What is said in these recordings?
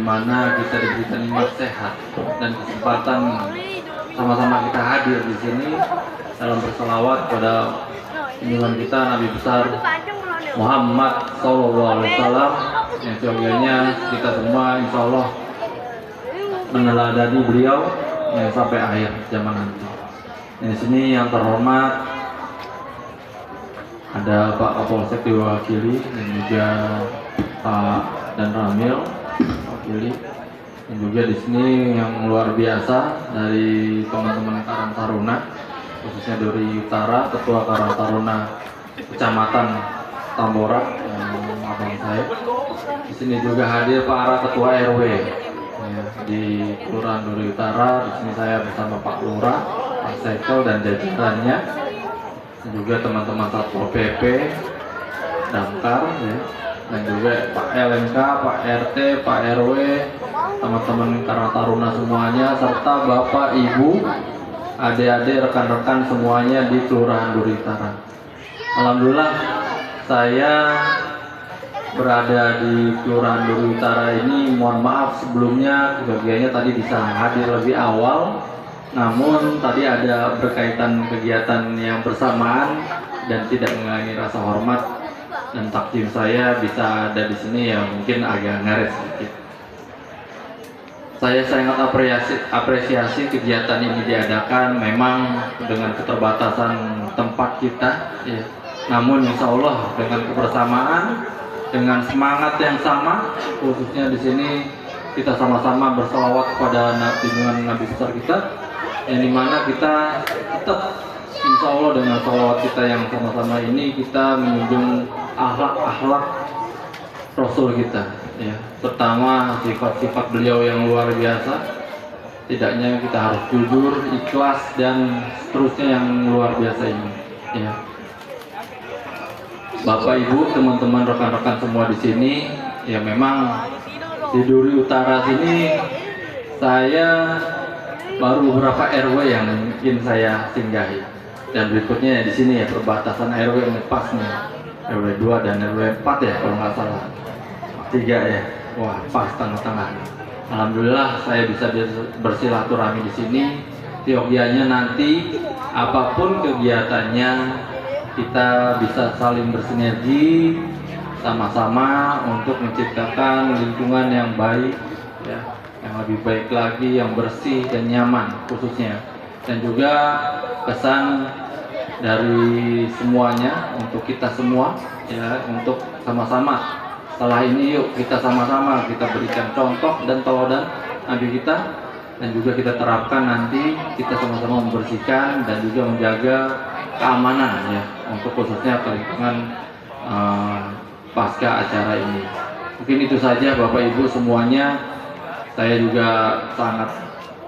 dimana kita diberikan nikmat sehat dan kesempatan sama-sama kita hadir di sini dalam berselawat pada junjungan kita Nabi besar Muhammad SAW, yang seyogianya kita semua insya Allah meneladani beliau sampai akhir zaman nanti. Di sini yang terhormat ada Pak Kapolsek diwakili dan juga Pak Dan Ramil wakili, dan juga di sini yang luar biasa dari teman-teman Karang Taruna, khususnya dari Utara, Ketua Karang Taruna Kecamatan Tambora, abang saya. Di sini juga hadir para Ketua RW di Kelurahan Duri Utara. Di sini saya bersama Pak Lurah, Pak Sekel dan jajarannya, dan juga teman-teman Satpol PP, Damkar, dan juga Pak LMK, Pak RT, Pak RW, teman-teman Karang Taruna semuanya, serta Bapak, Ibu, adik-adik, rekan-rekan semuanya di Kelurahan Duri Utara. Alhamdulillah saya berada di Kelurahan Duri Utara ini. Mohon maaf sebelumnya kebagiannya tadi bisa hadir lebih awal, namun tadi ada berkaitan kegiatan yang bersamaan dan tidak mengurangi rasa hormat, dan takdim saya bisa ada di sini ya mungkin agak ngaret sedikit. Saya sangat apresiasi kegiatan ini diadakan memang dengan keterbatasan tempat kita, ya. Namun insya Allah dengan kebersamaan, dengan semangat yang sama, khususnya di sini kita sama-sama berselawat kepada junjungan Nabi besar kita, yang dimana kita tetap insya Allah dengan selawat kita yang sama-sama ini kita menunjukkan akhlak-akhlak Rasul kita, ya. Pertama sifat-sifat beliau yang luar biasa, tidaknya kita harus jujur, ikhlas, dan seterusnya yang luar biasa ini, ya. Bapak, Ibu, teman-teman, rekan-rekan semua di sini, ya memang di Duri Utara sini saya baru beberapa RW yang mungkin saya singgahi, dan berikutnya di sini ya perbatasan RW yang pas nih, RW 2 dan RW 4 ya kalau nggak salah, 3 ya. Wah, pas tengah-tengah. Alhamdulillah saya bisa bersilaturahmi di sini. Yogyanya nanti apapun kegiatannya kita bisa saling bersinergi sama-sama untuk menciptakan lingkungan yang baik, ya, yang lebih baik lagi, yang bersih dan nyaman khususnya. Dan juga pesan dari semuanya untuk kita semua, ya, untuk sama-sama setelah ini yuk kita sama-sama kita berikan contoh dan teladan Nabi kita, dan juga kita terapkan nanti kita sama-sama membersihkan dan juga menjaga keamanan, ya, untuk khususnya lingkungan pasca acara ini. Mungkin itu saja Bapak Ibu semuanya. Saya juga sangat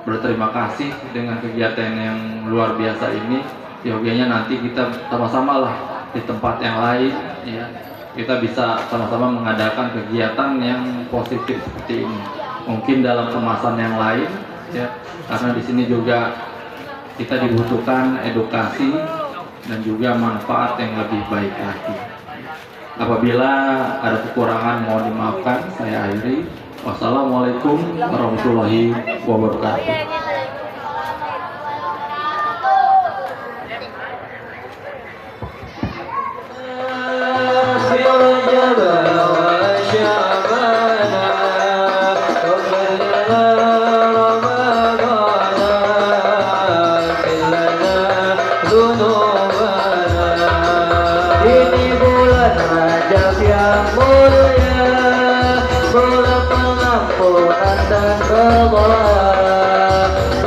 berterima kasih dengan kegiatan yang luar biasa ini. Yogyanya nanti kita sama-sama lah di tempat yang lain, ya, kita bisa sama-sama mengadakan kegiatan yang positif seperti ini. Mungkin dalam kemasan yang lain, ya, karena di sini juga kita dibutuhkan edukasi dan juga manfaat yang lebih baik lagi. Apabila ada kekurangan mohon dimaafkan, saya akhiri. Wassalamualaikum warahmatullahi wabarakatuh.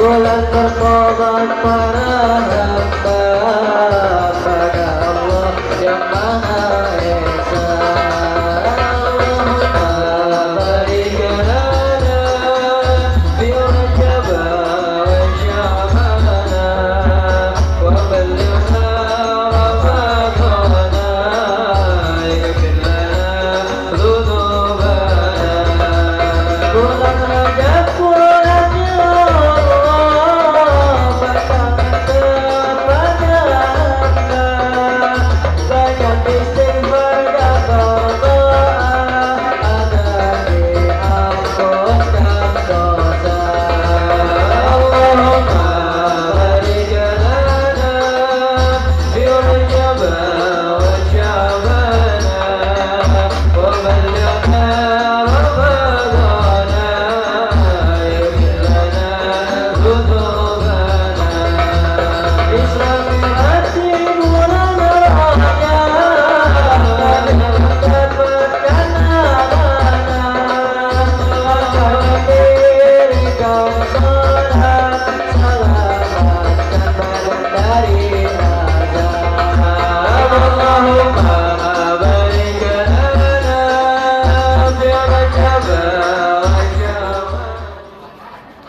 Bulan bertobat para hamba pada Allah yang Maha Esa. Allahumma barik lana fi Rajab wa Sya'bana wa ballighna Ramadana yaghfir lana dhunubana. Bulan Rajab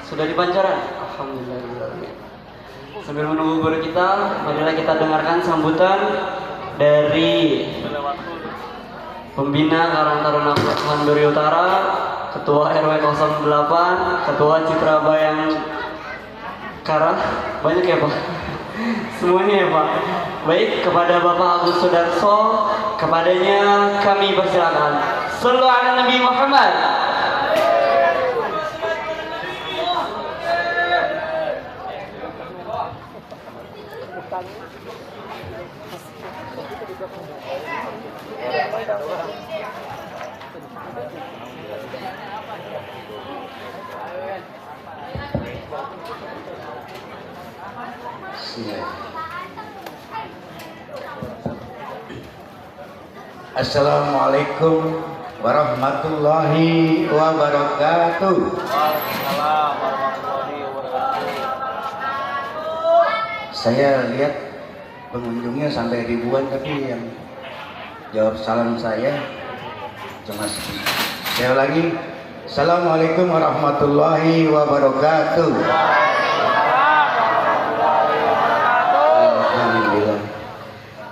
sudah dipancaran. Alhamdulillah. Sambil menunggu guru kita, marilah kita dengarkan sambutan dari pembina Karang Taruna Kelurahan Duri Utara, Ketua RW 08, Ketua Citra Bayangkara, banyak ya Pak? Semuanya ya Pak. Baik, kepada Bapak Agus Sudarso, kepadanya kami persilakan. Shallu ala Nabi Muhammad. Assalamualaikum warahmatullahi wabarakatuh. Saya lihat pengunjungnya sampai ribuan, tapi yang jawab salam saya cuma sedikit. Saya lagi, Assalamualaikum warahmatullahi wabarakatuh.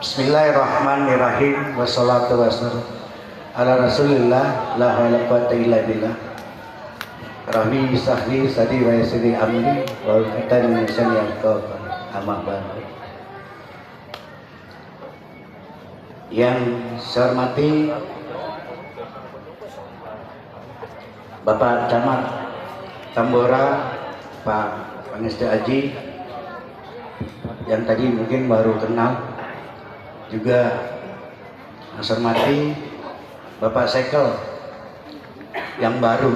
Bismillahirrahmanirrahim. Wassalatu wassalamu ala Rasulillah la haula quwwata illa billah. Rabbi sahli sadi wa yassir amri wa qita min lisani yafqahu amma ba'du. Yang saya hormati Bapak Camat Tambora, Pak Pangestu Aji, yang tadi mungkin baru kenal. Juga saya hormati Bapak Sekel yang baru.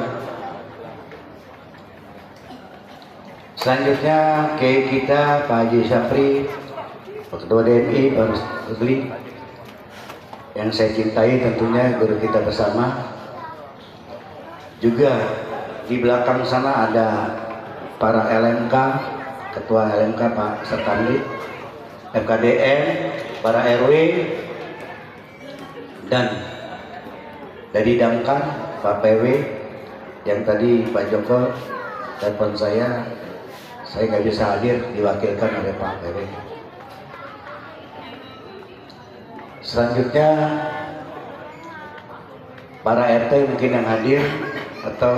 Selanjutnya Kiai kita Pak Haji Syafri, Ketua DMI Pak Ruzli, yang saya cintai tentunya guru kita bersama. Juga di belakang sana ada para LMK, Ketua LMK Pak Sertandi, FKDM, para RW, dan dari Damkar Pak PW, yang tadi Pak Joko telepon saya nggak bisa hadir, diwakilkan oleh Pak PW. Selanjutnya para RT mungkin yang hadir, atau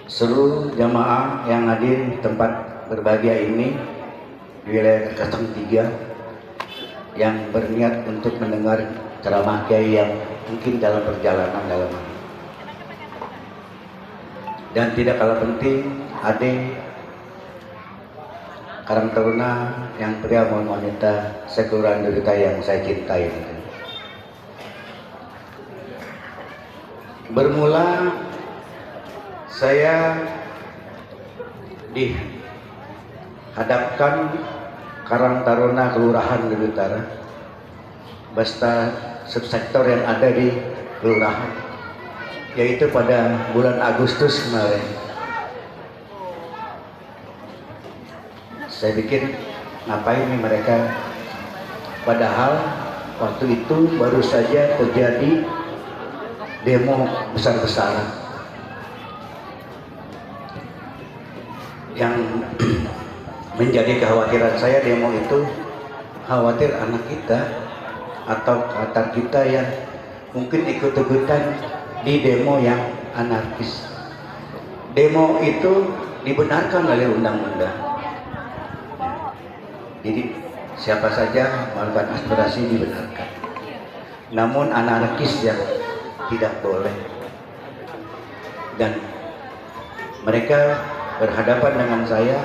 seluruh jamaah yang hadir di tempat berbahagia ini di wilayah Kasang 3 yang berniat untuk mendengar ceramah kiai yang mungkin dalam perjalanan dalam ini. Dan tidak kalah penting, adik Karang Taruna yang pria maupun wanita, sekeluruhan derita yang saya cintai. Bermula saya dihadapkan Karang Taruna Kelurahan Gede Utara beserta subsektor yang ada di kelurahan, yaitu pada bulan Agustus kemarin. Saya pikir ngapain nih mereka, padahal waktu itu baru saja terjadi demo besar-besaran yang menjadi kekhawatiran saya. Demo itu khawatir anak kita atau katar kita yang mungkin ikut-ikutan di demo yang anarkis. Demo itu dibenarkan oleh undang-undang, jadi siapa saja melakukan aspirasi dibenarkan. Namun anarkis yang tidak boleh. Dan mereka berhadapan dengan saya,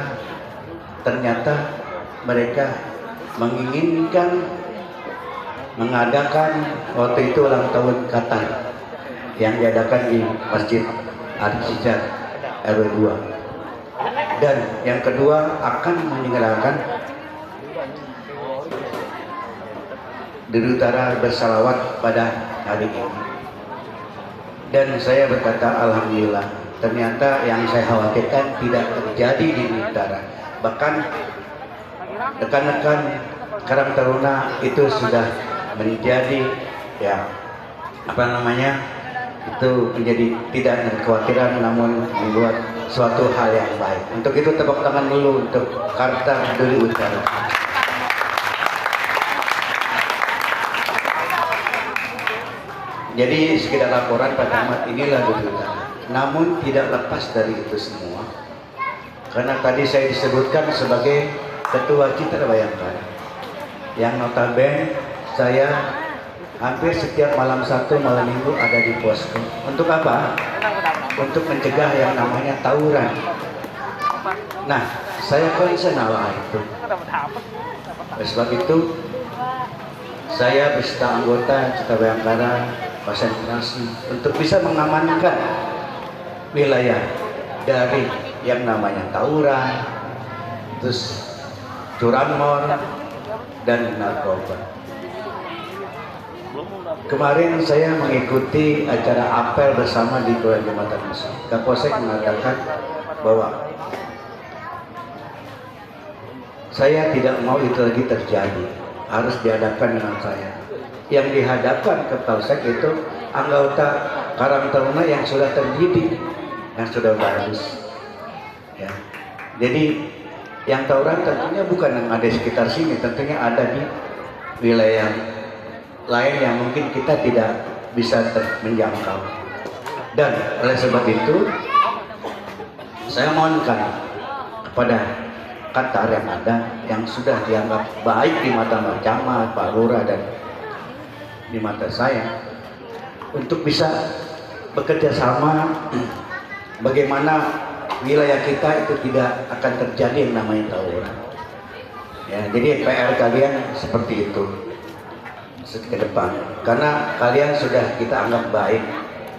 ternyata mereka menginginkan mengadakan waktu itu ulang tahun Qatar yang diadakan di Masjid Al-Sijad RW 2. Dan yang kedua akan menyelenggarakan di Utara bersalawat pada hari ini. Dan saya berkata alhamdulillah, ternyata yang saya khawatirkan tidak terjadi di Utara. Bahkan rekan-rekan Karang Taruna itu sudah menjadi itu menjadi tidak ada kekhawatiran, namun membuat suatu hal yang baik. Untuk itu tepuk tangan dulu untuk Karang Utara. Jadi sekedar laporan Pak Camat, inilah berita. Namun tidak lepas dari itu semua, karena tadi saya disebutkan sebagai Ketua Citra Bayangkara, yang notabene saya hampir setiap malam Sabtu, malam Minggu ada di posko. Untuk apa? Untuk mencegah yang namanya tawuran. Nah, saya concern hal itu. Oleh sebab itu, saya beserta anggota Citra Bayangkara konsentrasi untuk bisa mengamankan wilayah dari yang namanya tawuran, terus curanmor, dan narkoba. Kemarin saya mengikuti acara apel bersama di Kelurahan Jembatan Besi. Kapolsek mengatakan bahwa saya tidak mau itu lagi terjadi, harus dihadapkan dengan saya. Yang dihadapkan ke Polsek itu anggota Karang Taruna yang sudah terdidik, yang sudah bagus. Ya. Jadi yang tawuran tentunya bukan yang ada di sekitar sini, tentunya ada di wilayah lain yang mungkin kita tidak bisa menjangkau. Dan oleh sebab itu saya mohonkan kepada Qatar yang ada, yang sudah dianggap baik di mata Pak Camat, Pak Lurah, dan di mata saya, untuk bisa bekerja sama bagaimana wilayah kita itu tidak akan terjadi yang namanya tawuran. Ya, jadi PR kalian seperti itu ke depan, karena kalian sudah kita anggap baik,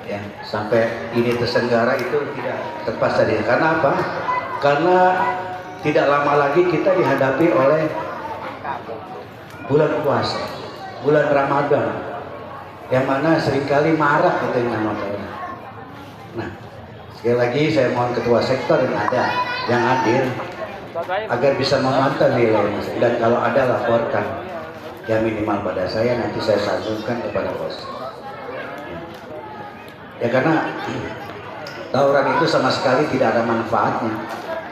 ya, sampai ini terselenggara itu tidak terpas tadi. Karena apa? Karena tidak lama lagi kita dihadapi oleh bulan puasa, bulan Ramadan, yang mana seringkali marak itu yang nama tawuran. Nah, sekali lagi saya mohon ketua sektor yang ada, yang hadir, agar bisa memantau wilayah, dan kalau ada laporkan, ya minimal pada saya, nanti saya sambungkan kepada bos. Ya, karena tawuran itu sama sekali tidak ada manfaatnya,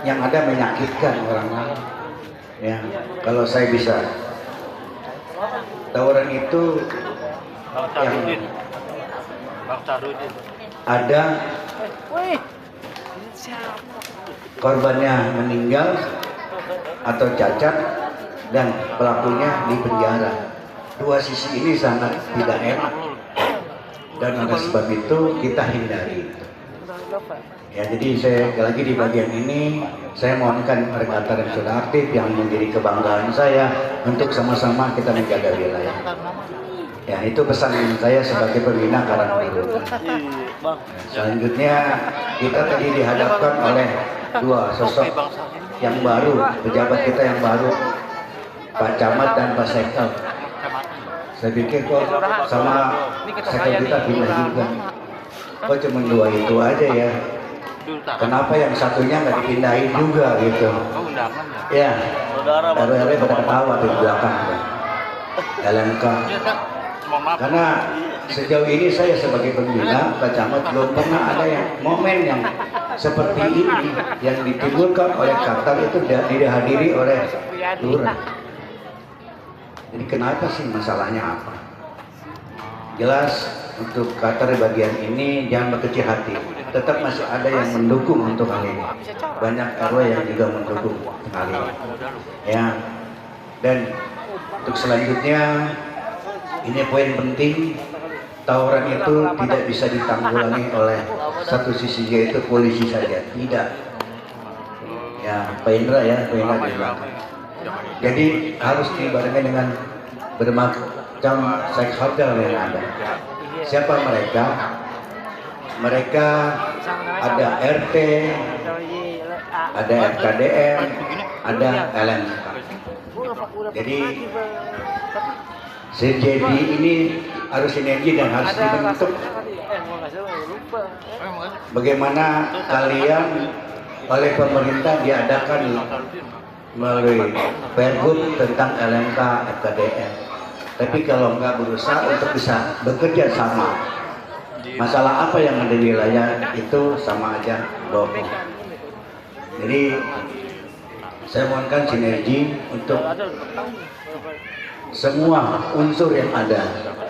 yang ada menyakitkan orang lain. Ya, kalau saya bisa, tawuran itu yang ada korbannya meninggal atau cacat dan pelakunya di penjara. Dua sisi ini sangat tidak enak, dan oleh sebab itu kita hindari itu. Ya, jadi saya lagi di bagian ini saya mohonkan rekan-rekan yang sudah aktif, yang menjadi kebanggaan saya, untuk sama-sama kita menjaga wilayah. Ya, itu pesan saya sebagai pembina Karang Taruna. Selanjutnya kita tadi dihadapkan oleh dua sosok yang baru, pejabat kita yang baru, Pak Camat dan Pak Sekal. Saya pikir kok sama Sekal kita pindah juga. Kok cuma dua itu aja ya? Kenapa yang satunya nggak dipindahin juga gitu? Ya, RW pada ketawa di belakang. LMK. Karena sejauh ini saya sebagai pembina Pak Camat belum pernah ada yang momen yang seperti ini yang ditimbulkan oleh Qatar itu dihadiri oleh Lurah. Jadi kenapa sih, masalahnya apa? Jelas untuk Qatar bagian ini jangan berkecil hati. Tetap masih ada yang mendukung untuk hal ini. Banyak RW yang juga mendukung hal ini. Ya. Dan untuk selanjutnya, ini poin penting, tawuran itu tidak bisa ditanggulangi oleh satu sisi, yaitu polisi saja. Tidak. Ya, Pak Indra ya, Pak Indra di belakang. Jadi harus dibarengi dengan bermacam stakeholder yang ada. Siapa mereka? Mereka ada RT, ada RKDM, ada LMK. Jadi CJD ini harus sinergi dan harus dibentuk. Bagaimana kalian oleh pemerintah diadakan melalui Pergub tentang LMK, FKDM. Tapi kalau nggak berusaha untuk bisa bekerja sama, masalah apa yang ada di wilayah itu sama aja bohong. Jadi saya mohonkan sinergi untuk semua unsur yang ada.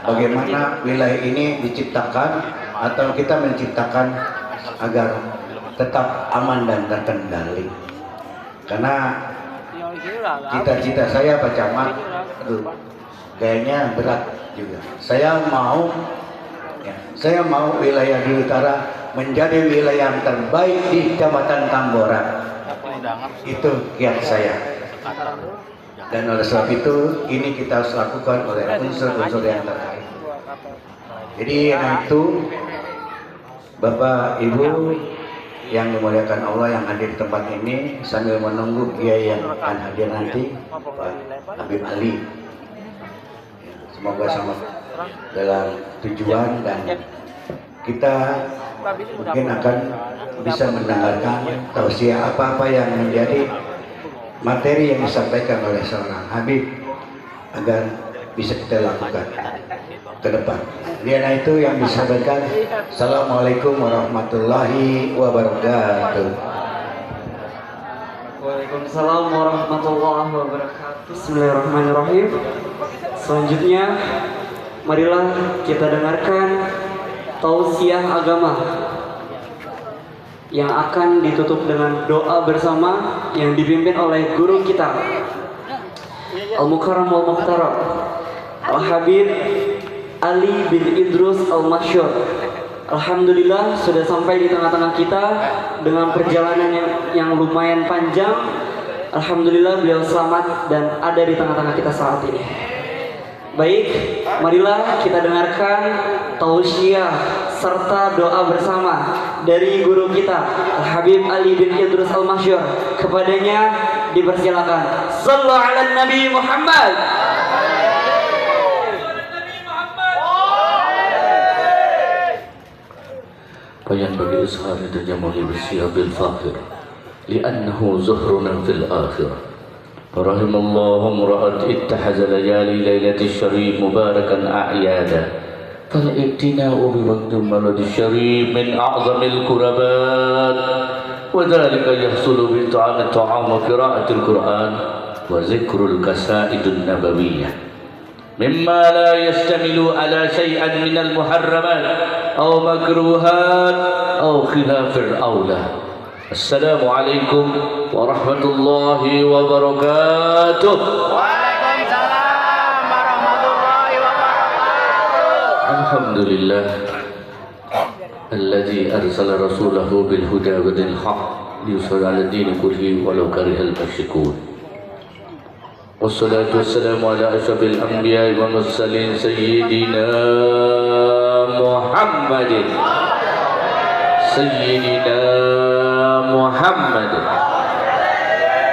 Bagaimana wilayah ini diciptakan atau kita menciptakan agar tetap aman dan terkendali. Karena cita-cita saya Pak Camat, kayaknya berat juga. Saya mau wilayah di utara menjadi wilayah yang terbaik di Kecamatan Tambora. Itu kiat saya. Dan oleh sebab itu ini kita harus lakukan oleh unsur-unsur yang terkait. Jadi itu Bapak Ibu yang dimuliakan Allah yang hadir di tempat ini, sambil menunggu kiai yang akan hadir nanti, Pak Habib Ali. Semoga sama dalam tujuan dan kita mungkin akan bisa mendengarkan tausiah apa-apa yang menjadi materi yang disampaikan oleh seorang Habib agar bisa kita lakukan ke depan. Karena itu yang disampaikan. Assalamualaikum warahmatullahi wabarakatuh. Waalaikumsalam warahmatullahi wabarakatuh. Bismillahirrahmanirrahim. Selanjutnya, marilah kita dengarkan tausiah agama yang akan ditutup dengan doa bersama yang dipimpin oleh guru kita Al-Mukarram Wal-Muhtaram Al-Habib Ali bin Idrus Al-Masyur. Alhamdulillah sudah sampai di tengah-tengah kita dengan perjalanan yang lumayan panjang. Alhamdulillah beliau selamat dan ada di tengah-tengah kita saat ini. Baik, marilah kita dengarkan tausiah serta doa bersama dari guru kita Al-Habib Ali bin Idrus Al-Masyur. Kepadanya dipersilakan. Shallu ala Nabi Muhammad. فينبغي إظهار التجمل بالثياب الفاخرة لأنه زهرنا في الآخرة. ورحم الله امرأة اتخذ ليالي ليلة الشريف مباركا أعيادا فالاعتناء بوقت المولد الشريف من أعظم القربات، وذلك يحصل بطعام الطعام وقراءة القرآن وذكر القصائد النبوية مما لا يشتمل على شيء من المحرمات أو مكروهات أو خلاف الأولى. السلام عليكم ورحمة الله وبركاته. Waalaikumsalam warahmatullahi wabarakatuh. الحمد لله الذي أرسل رسوله بالهدى ودين الحق ليظهر على الدين كله ولو كره المشركون. والصلاة والسلام على أشرف الأنبياء والمرسلين سيدنا محمد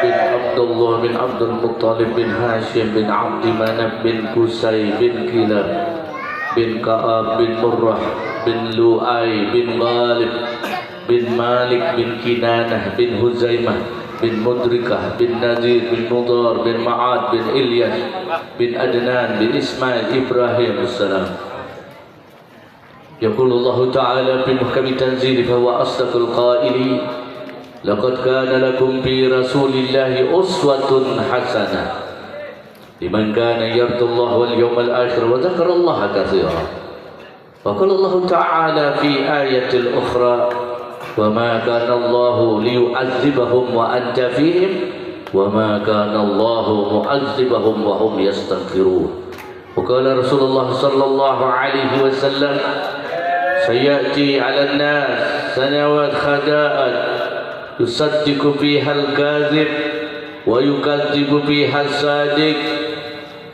بن عبد الله بن عبد المطلب بن هاشم بن عبد مناف بن قصي بن كلاب بن كعب بن مرة بن لؤي بن غالب بن مالك بن كنانة بن هزيمة بن مدركة بن نذير بن مضار بن معاد بن إلياس بن أدنان بن إسماعيل إبراهيم السلام. يقول الله تعالى في محكم تنزيله فهو أصدق القائلين لقد كان لكم في رسول الله أسوة حسنة لمن كان يرجو الله واليوم الآخر وذكر الله كثيرا. وقال الله تعالى في آية أخرى وما كان الله ليعذبهم وأنت فيهم وما كان الله معذبهم وهم يستغفرون. وقال رسول الله صلى الله عليه وسلم سيأتي على الناس سنوات خداء يصدق فيها الكاذب ويكذب فيها الصادق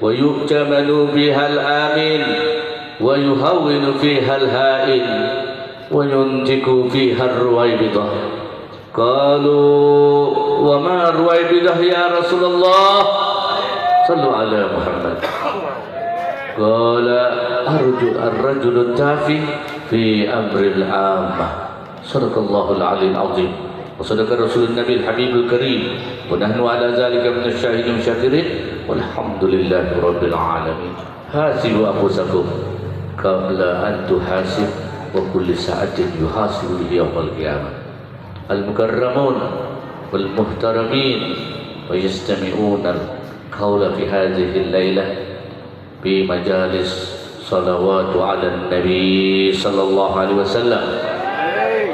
ويؤتمن فيها الآمن ويهون فيها الهائن وينتك فيها الرويبضة. قالوا وما الرويبضة يا رسول الله؟ صلوا على محمد. قال الرجل التافه في أمر العامة. صدق الله العلي العظيم وصدق رسول النبي الحبيب الكريم ونحن على ذلك من الشاهدين والشاكرين والحمد لله رب العالمين. حاسبوا أنفسكم قبل أن تحاسب وكل ساعة يحاسب يوم القيامة. المكرمون والمحترمين ويستمعون القول في هذه الليلة في مجالس صلوات على النبي صلى الله عليه وسلم.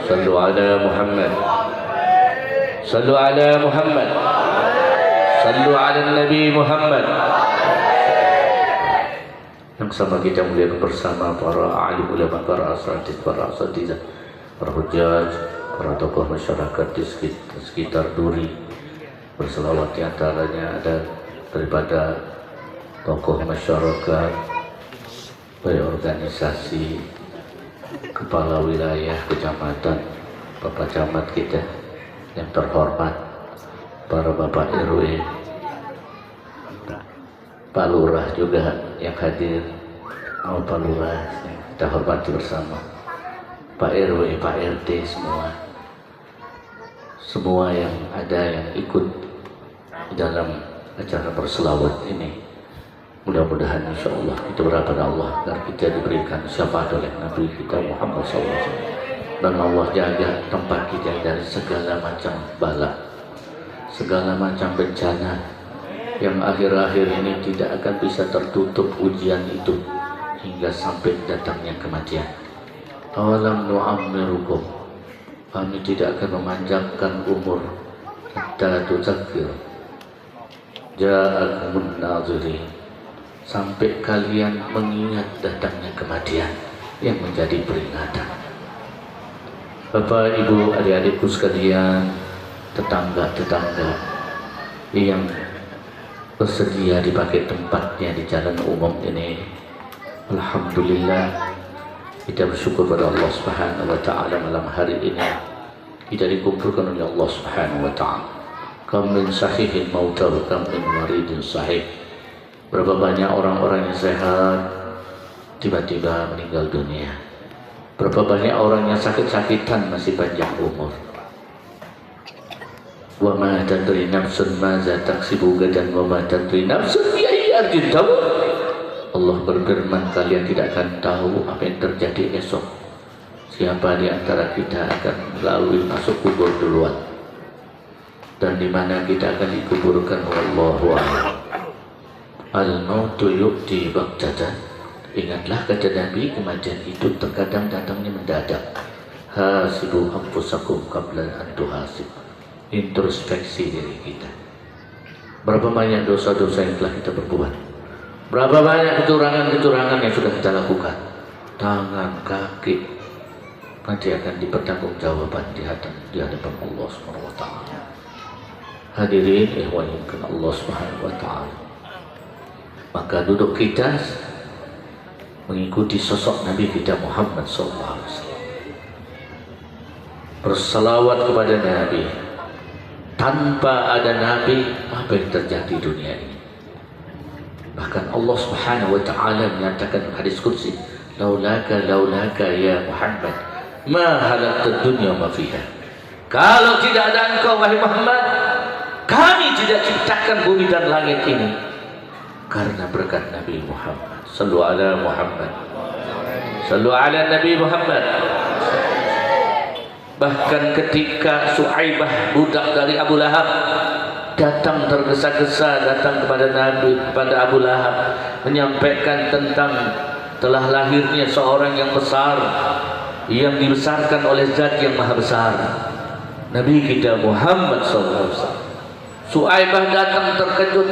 صلوا على محمد، صلوا على محمد، صلوا على النبي محمد. Yang sama kita muliakan bersama para alim ulama, para asatidz, para hujjaj, para tokoh masyarakat di sekitar Duri. Berselawat di antaranya ada daripada tokoh masyarakat, baik organisasi, kepala wilayah, kecamatan, Bapak Camat kita yang terhormat, para Bapak RW, Pak Lurah juga yang hadir, Pak Lurah kita hormati bersama, Pak RW, Pak RT, semua yang ada yang ikut dalam acara berselawat ini. Mudah-mudahan insya Allah kita berharap pada Allah agar kita diberikan syafaat oleh Nabi kita Muhammad SAW, dan Allah jaga tempat kita dari segala macam bala, segala macam bencana yang akhir-akhir ini tidak akan bisa tertutup ujian itu hingga sampai datangnya kematian. Awalam nu'ammirukum, kami tidak akan memanjangkan umur hatta tuzakkir ja'akumun nazirin, sampai kalian mengingat datangnya kematian yang menjadi peringatan. Bapak, Ibu, adik-adikku sekalian, tetangga-tetangga yang bersedia dipakai tempatnya di jalan umum ini, alhamdulillah kita bersyukur pada Allah Subhanahu wa taala. Malam hari ini kita dikumpulkan oleh Allah Subhanahu wa taala. Kam min sahihin mauta wa kam min maridin sahih. Berapa banyak orang-orang yang sehat tiba-tiba meninggal dunia. Berapa banyak orang yang sakit-sakitan masih panjang umur. Wa ma tadri nafsun maza taksibu gadan wa ma tadri nafsun bi ayyi ardin tamut. Allah berfirman, kalian tidak akan tahu apa yang terjadi esok. Siapa di antara kita akan melalui masuk kubur duluan dan di mana kita akan dikuburkan. Wallahu a'lam. Al-mautu yu'ti baghtatan. Ingatlah kata Nabi, kematian itu terkadang datangnya mendadak. Hasibu anfusakum qabla an tuhasib. Introspeksi diri kita. Berapa banyak dosa-dosa yang telah kita perbuat? Berapa banyak kecurangan-kecurangan yang sudah kita lakukan? Tangan, kaki, nanti akan dipertanggungjawabkan di hadapan Allah Subhanahu wa taala. Hadirin ikhwan Allah Subhanahu wa taala. Maka duduk kita mengikuti sosok Nabi kita Muhammad SAW. Berselawat kepada Nabi. Tanpa ada Nabi, apa yang terjadi di dunia ini? Bahkan Allah Subhanahu wa taala menyatakan hadis qudsi, laulaka ya Muhammad ma halaqtud dunya ma fiha. Kalau tidak ada engkau wahai Muhammad, kami tidak ciptakan bumi dan langit ini. Karena berkat Nabi Muhammad. Sallu ala Muhammad, sallu ala Nabi Muhammad. Bahkan ketika Suaibah, budak dari Abu Lahab, datang tergesa-gesa datang kepada Nabi, kepada Abu Lahab, menyampaikan tentang telah lahirnya seorang yang besar, yang dibesarkan oleh Zat yang Maha Besar, Nabi kita Muhammad SAW. Suaibah datang terkejut,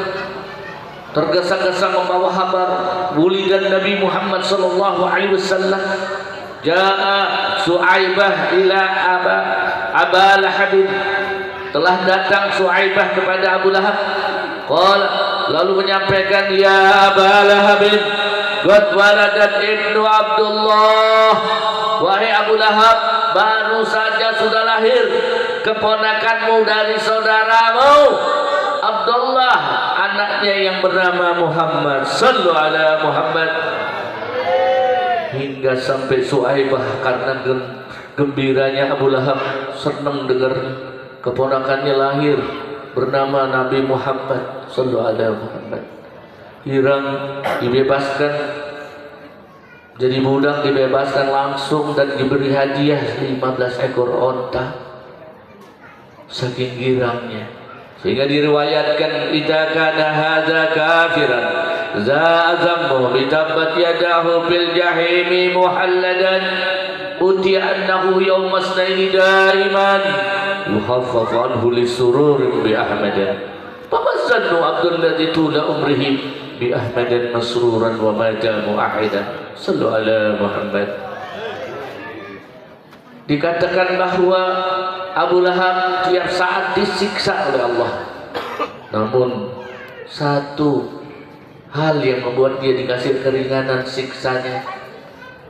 tergesa-gesa membawa kabar wulidan Nabi Muhammad SAW. Jaa Suaibah ila Aba Lahab. Telah datang Suaibah kepada Abu Lahab. Qala, lalu menyampaikan, ya Aba Lahab, qad waladat ibnu Abdullah. Wahai Abu Lahab, baru saja sudah lahir keponakanmu dari saudaramu Abdullah, anaknya yang bernama Muhammad. Sallu ala Muhammad. Hingga sampai Suaibah karena gembiranya Abu Lahab, senang dengar keponakannya lahir bernama Nabi Muhammad. Sallu ala Muhammad. Hirang, dibebaskan jadi budak, dibebaskan langsung dan diberi hadiah 15 ekor onta. Saking girangnya, sehingga diriwayatkan, idza kana hadza kafiran zammu bitabbat yadahu fil jahimi muhalladan uti annahu yawma snaini daiman yukhaffafu anhu lisururin bi ahmadan famazzannu abdul ladzi tula umrihi bi ahmadan masruran wa mata mu'ahidan. Sallu ala Muhammad. Dikatakan bahwa Abu Lahab tiap saat disiksa oleh Allah, namun satu hal yang membuat dia dikasih keringanan siksanya,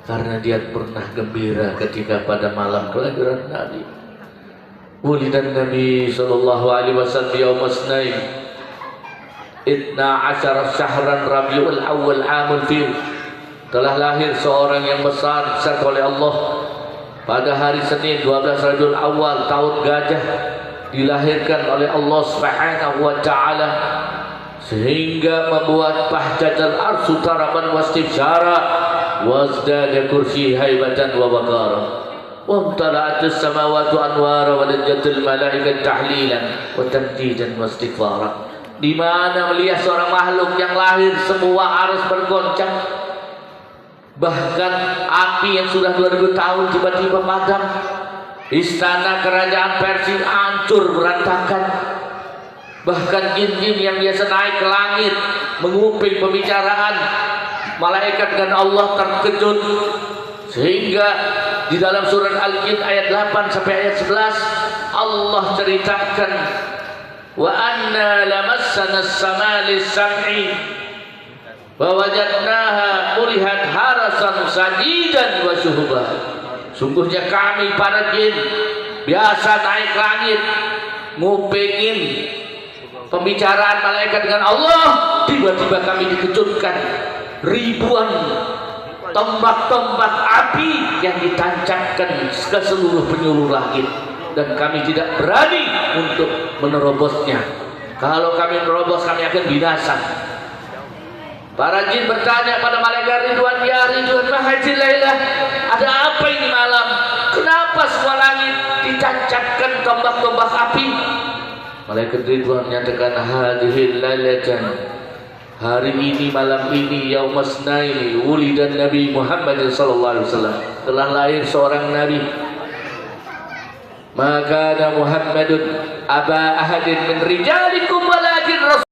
karena dia pernah gembira ketika pada malam kelahiran Nabi. Wulidan Nabi sallallahu alaihi wasallam yaum Isnain 12 syahran Rabiul Awal amul fil. Telah lahir seorang yang besar oleh Allah pada hari Senin 12 Rabiul Awal tahun gajah, dilahirkan oleh Allah Subhanahu wa taala sehingga membuat bahjatal arsy taraban wastifsyara wazdada kursi haibatan wa waqara wa amtala'atis samawati anwara wa dajjatil malaikat tahlilan wa tamjidan wa istighfara. Di mana melihat seorang makhluk yang lahir semua arus bergoncang, bahkan api yang sudah 2000 tahun tiba-tiba padam, istana kerajaan Persia hancur berantakan, bahkan jin-jin yang biasa naik ke langit menguping pembicaraan malaikat dan Allah terkejut, sehingga di dalam surat Al-Jin ayat 8 sampai ayat 11 Allah ceritakan wa anna lamassana as-samaa lis-sam'i wa wajadnaha mulihat harasan sadidan wa syuhuba. Sungguhnya kami para jin biasa naik langit ngupingin pembicaraan malaikat dengan Allah, tiba-tiba kami dikejutkan ribuan tombak-tombak api yang ditancapkan ke seluruh penjuru langit, dan kami tidak berani untuk menerobosnya. Kalau kami menerobos, kami akan binasa. Para jin bertanya pada malaikat Ridwan, ya Ridwan, mahadzil lailah, ada apa ini malam? Kenapa semua langit ditancapkan tombak-tombak api? Malaikat Ridwan menyatakan, hadhil lailatan, hari ini, malam ini, yaumas naini wulidan Nabi Muhammad sallallahu alaihi wasallam, telah lahir seorang nabi. Maka Muhammadun aba ahadin min rijalikum walakin